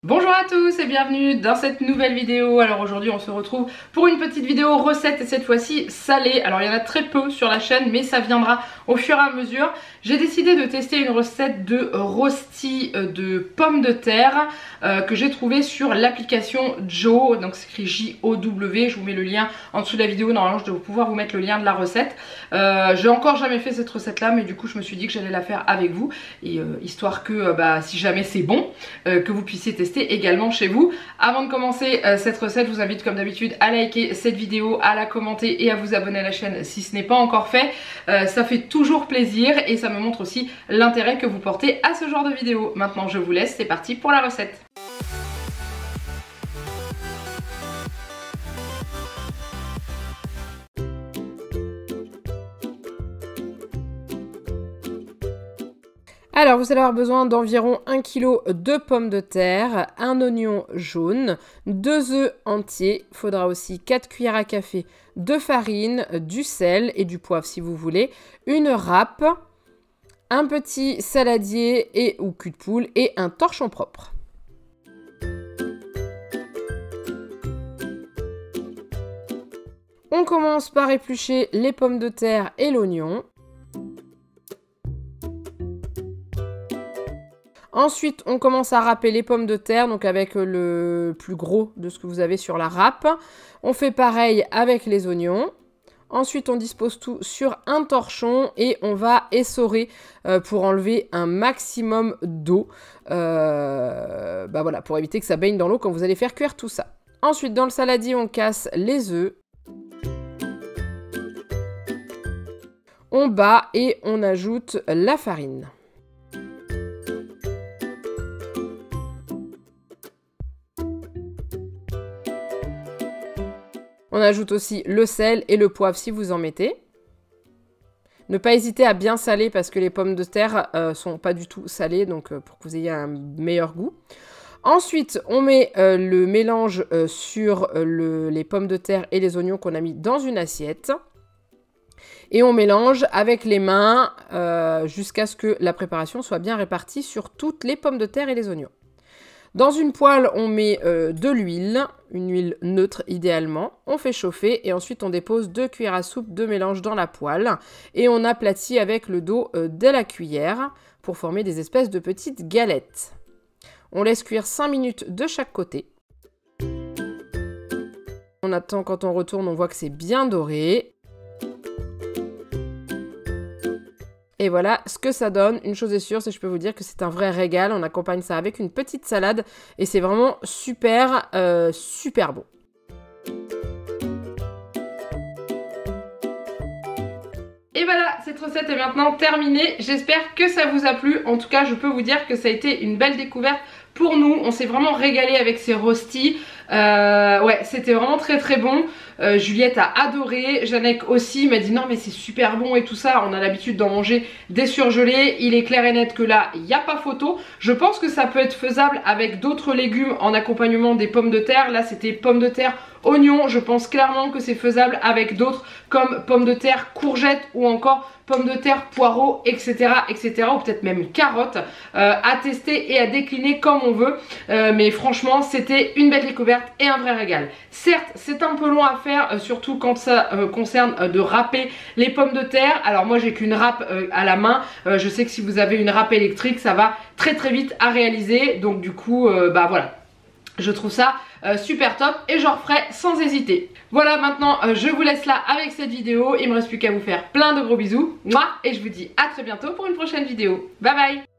Bonjour à tous et bienvenue dans cette nouvelle vidéo. Alors aujourd'hui on se retrouve pour une petite vidéo recette et cette fois-ci salée. Alors il y en a très peu sur la chaîne mais ça viendra au fur et à mesure. J'ai décidé de tester une recette de rosti de pommes de terre que j'ai trouvé sur l'application Joe. Donc c'est écrit J-O-W, je vous mets le lien en dessous de la vidéo. Normalement je dois pouvoir vous mettre le lien de la recette. J'ai encore jamais fait cette recette là mais du coup je me suis dit que j'allais la faire avec vous. Et histoire que si jamais c'est bon, que vous puissiez tester également chez vous. Avant de commencer cette recette, je vous invite comme d'habitude à liker cette vidéo, à la commenter et à vous abonner à la chaîne si ce n'est pas encore fait. Ça fait toujours plaisir et ça me montre aussi l'intérêt que vous portez à ce genre de vidéo. Maintenant je vous laisse, c'est parti pour la recette. Alors vous allez avoir besoin d'environ 1 kg de pommes de terre, un oignon jaune, 2 œufs entiers, il faudra aussi 4 cuillères à café de farine, du sel et du poivre si vous voulez, une râpe, un petit saladier et ou cul de poule et un torchon propre. On commence par éplucher les pommes de terre et l'oignon. Ensuite, on commence à râper les pommes de terre, donc avec le plus gros de ce que vous avez sur la râpe. On fait pareil avec les oignons. Ensuite, on dispose tout sur un torchon et on va essorer pour enlever un maximum d'eau. Voilà, pour éviter que ça baigne dans l'eau quand vous allez faire cuire tout ça. Ensuite, dans le saladier, on casse les œufs. On bat et on ajoute la farine. On ajoute aussi le sel et le poivre si vous en mettez. Ne pas hésiter à bien saler parce que les pommes de terre sont pas du tout salées, donc pour que vous ayez un meilleur goût. Ensuite, on met le mélange sur les pommes de terre et les oignons qu'on a mis dans une assiette. Et on mélange avec les mains jusqu'à ce que la préparation soit bien répartie sur toutes les pommes de terre et les oignons. Dans une poêle, on met de l'huile, une huile neutre idéalement. On fait chauffer et ensuite on dépose 2 cuillères à soupe de mélange dans la poêle. Et on aplatit avec le dos de la cuillère pour former des espèces de petites galettes. On laisse cuire 5 minutes de chaque côté. On attend, quand on retourne, on voit que c'est bien doré. Et voilà ce que ça donne. Une chose est sûre, c'est que je peux vous dire que c'est un vrai régal. On accompagne ça avec une petite salade et c'est vraiment super, super bon. Et voilà, cette recette est maintenant terminée. J'espère que ça vous a plu. En tout cas, je peux vous dire que ça a été une belle découverte pour nous. On s'est vraiment régalé avec ces rostis. Ouais, c'était vraiment très très bon. Juliette a adoré, Janek aussi m'a dit non mais c'est super bon et tout ça, on a l'habitude d'en manger des surgelés, il est clair et net que là il n'y a pas photo. Je pense que ça peut être faisable avec d'autres légumes en accompagnement des pommes de terre. Là c'était pommes de terre, oignons, je pense clairement que c'est faisable avec d'autres comme pommes de terre, courgettes ou encore pommes de terre, poireaux, etc. etc. ou peut-être même carottes, à tester et à décliner comme on veut. Mais franchement c'était une belle découverte et un vrai régal. Certes c'est un peu long à faire, surtout quand ça concerne de râper les pommes de terre. Alors moi j'ai qu'une râpe à la main, je sais que si vous avez une râpe électrique ça va très très vite à réaliser. Donc du coup voilà, je trouve ça super top et j'en referai sans hésiter. Voilà, maintenant je vous laisse là avec cette vidéo. Il me reste plus qu'à vous faire plein de gros bisous. Mouah, et je vous dis à très bientôt pour une prochaine vidéo. Bye bye.